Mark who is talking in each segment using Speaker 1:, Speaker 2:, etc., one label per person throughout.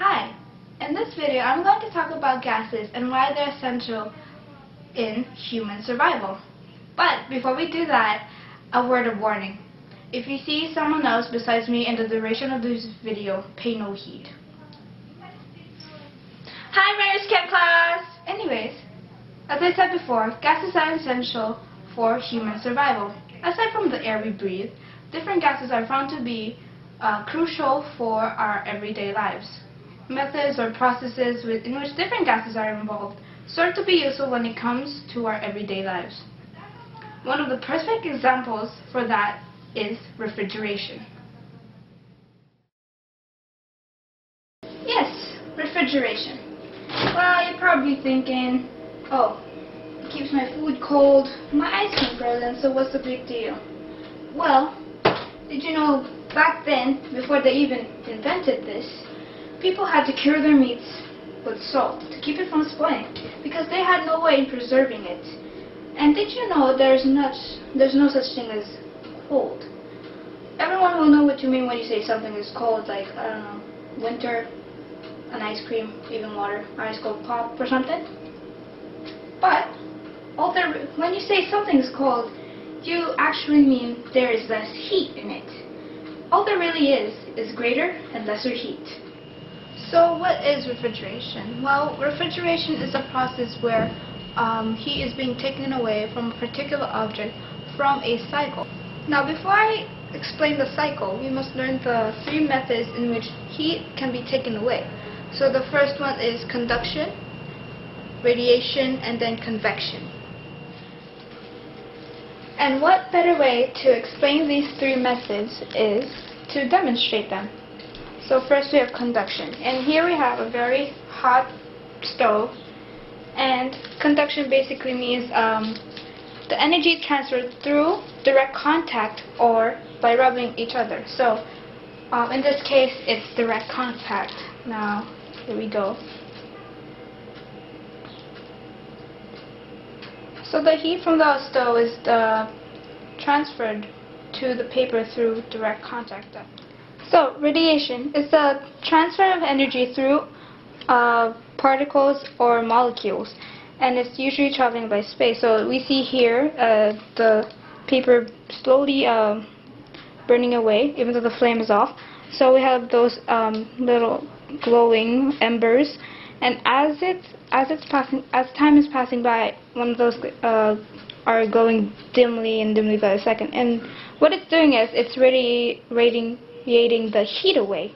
Speaker 1: Hi! In this video, I'm going to talk about gases and why they're essential in human survival. But before we do that, a word of warning. If you see someone else besides me in the duration of this video, pay no heed. Hi, Marianne's Chem class! Anyways, as I said before, gases are essential for human survival. Aside from the air we breathe, different gases are found to be crucial for our everyday lives. Methods or processes in which different gases are involved serve to be useful when it comes to our everyday lives. One of the perfect examples for that is refrigeration. Yes, refrigeration. Well, you're probably thinking, oh, it keeps my food cold, my ice cream frozen, so what's the big deal? Well, did you know back then, before they even invented this, people had to cure their meats with salt to keep it from spoiling because they had no way in preserving it. And did you know there's no such thing as cold? Everyone will know what you mean when you say something is cold, like, I don't know, winter, an ice cream, even water, ice cold pop or something. But when you say something is cold, you actually mean there is less heat in it. All there really is greater and lesser heat. So what is refrigeration? Well, refrigeration is a process where heat is being taken away from a particular object from a cycle. Now before I explain the cycle, we must learn the three methods in which heat can be taken away. So the first one is conduction, radiation, and then convection. And what better way to explain these three methods is to demonstrate them. So first we have conduction, and here we have a very hot stove, and conduction basically means the energy transferred through direct contact or by rubbing each other. So in this case it's direct contact. Now here we go. So the heat from the stove is transferred to the paper through direct contact. So radiation is the transfer of energy through particles or molecules, and it's usually traveling by space. So we see here the paper slowly burning away, even though the flame is off. So we have those little glowing embers, and as time is passing by, one of those are glowing dimly and dimly by the second. And what it's doing is it's radiating the heat away.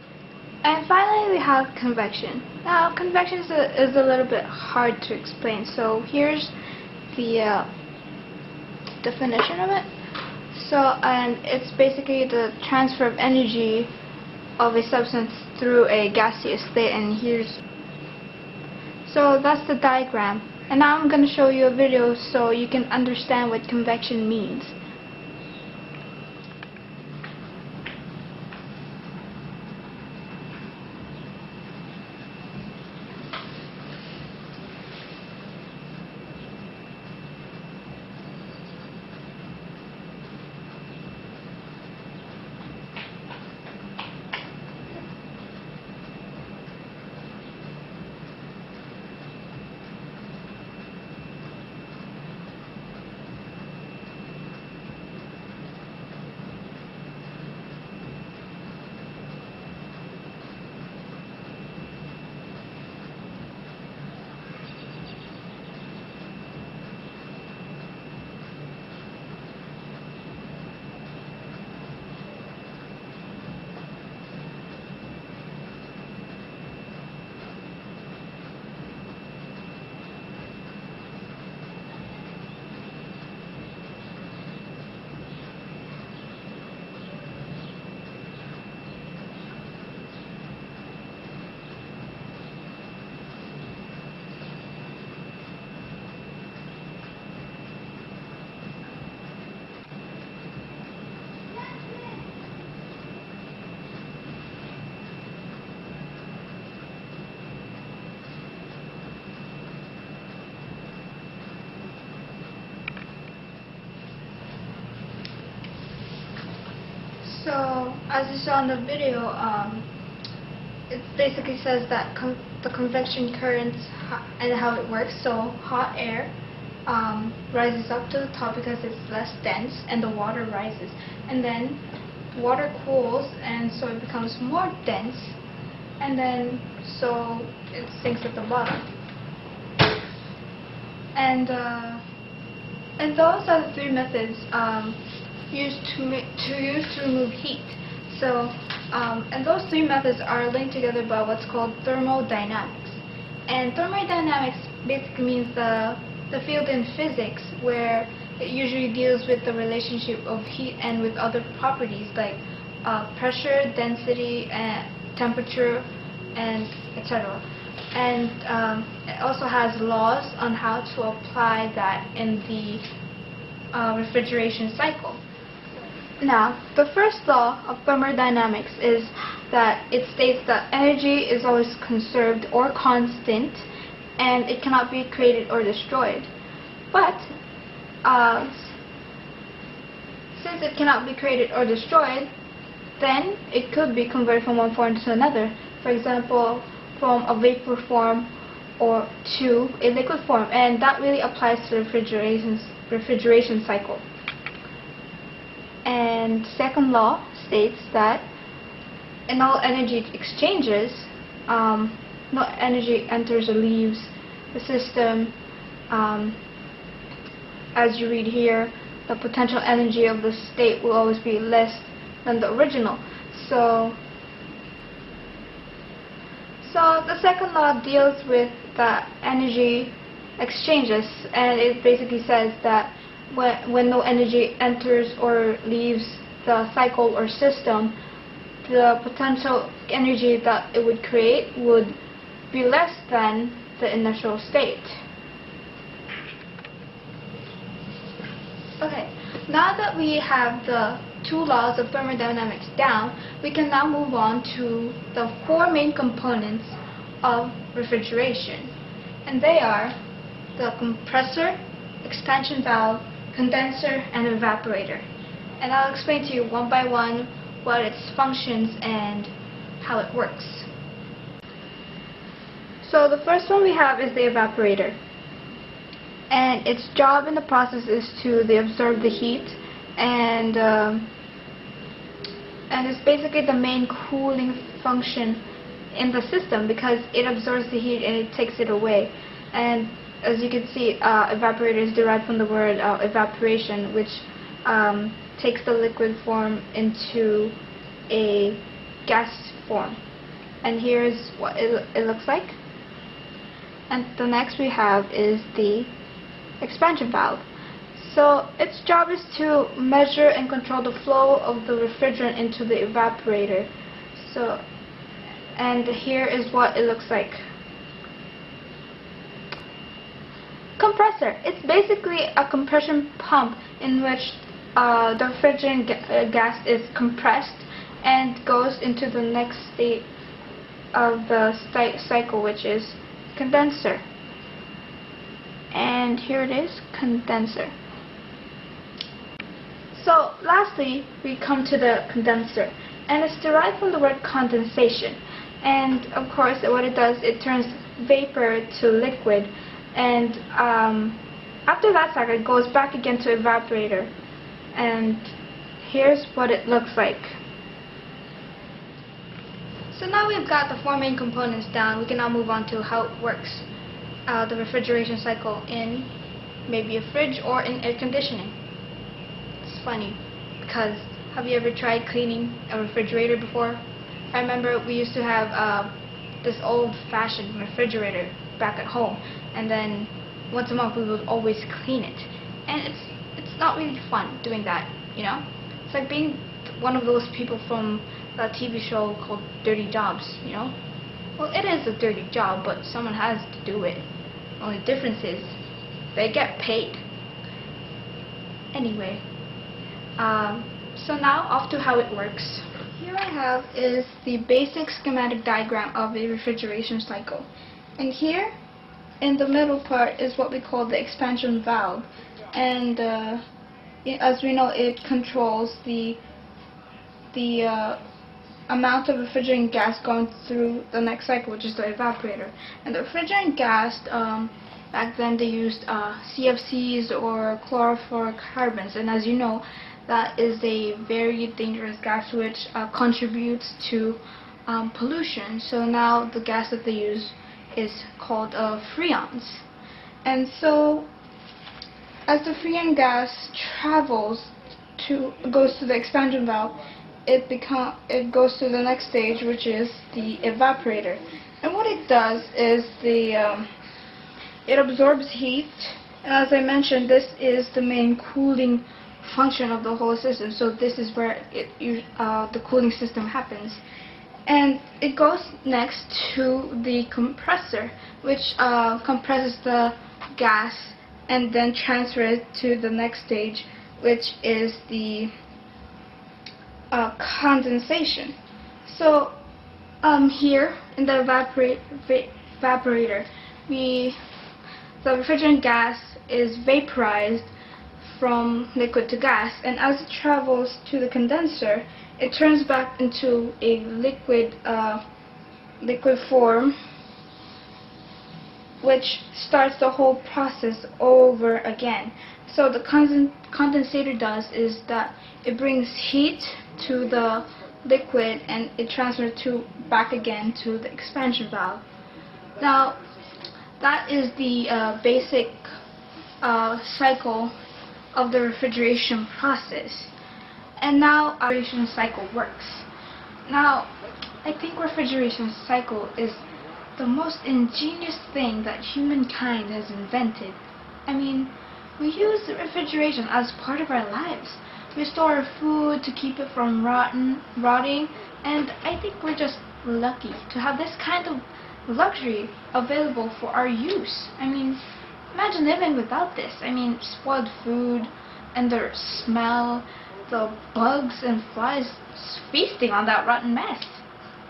Speaker 1: And finally we have convection. Now convection is a little bit hard to explain, so here's the definition of it. And it's basically the transfer of energy of a substance through a gaseous state, and so that's the diagram. And now I'm going to show you a video so you can understand what convection means. So, as you saw in the video, it basically says that the convection currents and how it works. So hot air rises up to the top because it's less dense, and the water rises, and then water cools, and so it becomes more dense, and then so it sinks at the bottom. And those are the three methods used to remove heat. So and those three methods are linked together by what's called thermodynamics. And thermodynamics basically means the field in physics where it usually deals with the relationship of heat and with other properties like pressure, density, and temperature, and etc. And it also has laws on how to apply that in the refrigeration cycle. Now, the first law of thermodynamics is that it states that energy is always conserved or constant, and it cannot be created or destroyed. But since it cannot be created or destroyed, then it could be converted from one form to another. For example, from a vapor form or to a liquid form, and that really applies to the refrigeration cycle. And second law states that in all energy exchanges, no energy enters or leaves the system. As you read here, the potential energy of the state will always be less than the original. So the second law deals with the energy exchanges, and it basically says that when no energy enters or leaves the cycle or system, the potential energy that it would create would be less than the initial state. Okay, now that we have the two laws of thermodynamics down, we can now move on to the four main components of refrigeration. And they are the compressor, expansion valve, condenser, and evaporator. And I'll explain to you one by one what its functions and how it works. So the first one we have is the evaporator. And its job in the process is to absorb the heat, and it's basically the main cooling function in the system because it absorbs the heat and it takes it away. And as you can see, evaporator is derived from the word evaporation, which takes the liquid form into a gas form. And here's what it looks like. And the next we have is the expansion valve. So its job is to measure and control the flow of the refrigerant into the evaporator. So, and here is what it looks like. Compressor. It's basically a compression pump in which the refrigerant gas is compressed and goes into the next state of the cycle, which is condenser. And here it is, condenser. So lastly, we come to the condenser, and it's derived from the word condensation. And of course, what it does, it turns vapor to liquid, and after that cycle, it goes back again to evaporator. And here's what it looks like. So now we've got the four main components down, we can now move on to how it works. The refrigeration cycle in maybe a fridge or in air conditioning. It's funny because have you ever tried cleaning a refrigerator before? I remember we used to have this old-fashioned refrigerator back at home, and then once a month we would always clean it. And it's not really fun doing that, you know? It's like being one of those people from a TV show called Dirty Jobs, you know? Well, it is a dirty job, but someone has to do it. The only difference is they get paid. Anyway, so now off to how it works. Here I have is the basic schematic diagram of a refrigeration cycle. And here, in the middle part, is what we call the expansion valve. And as we know, it controls the amount of refrigerant gas going through the next cycle, which is the evaporator. And the refrigerant gas, back then they used CFCs or chlorofluorocarbons, and as you know, that is a very dangerous gas which contributes to pollution. So now the gas that they use is called freons. And so as the freon gas goes to the expansion valve, it goes to the next stage, which is the evaporator. And what it does is it absorbs heat, and as I mentioned, this is the main cooling function of the whole system. So this is where the cooling system happens. And it goes next to the compressor, which compresses the gas and then transfers it to the next stage, which is the condensation. So here in the evaporator, the refrigerant gas is vaporized from liquid to gas, and as it travels to the condenser, it turns back into a liquid form, which starts the whole process over again. So the condensator does is that it brings heat to the liquid and it transfers back again to the expansion valve. Now that is the basic cycle of the refrigeration process. And now our refrigeration cycle works. Now I think refrigeration cycle is the most ingenious thing that humankind has invented. I mean, we use refrigeration as part of our lives. We store our food to keep it from rotting, and I think we're just lucky to have this kind of luxury available for our use. I mean, imagine living without this. I mean, spoiled food and the smell, the bugs and flies feasting on that rotten mess.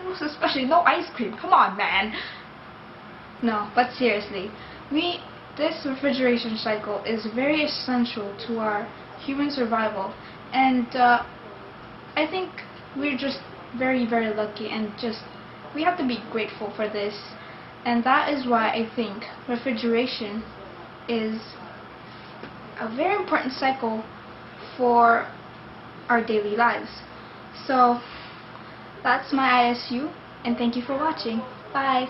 Speaker 1: Most especially no ice cream. Come on, man. No, but seriously, this refrigeration cycle is very essential to our human survival, and I think we're just very, very lucky, and we have to be grateful for this, and that is why I think refrigeration is a very important cycle for our daily lives. So that's my ISU, and thank you for watching. Bye.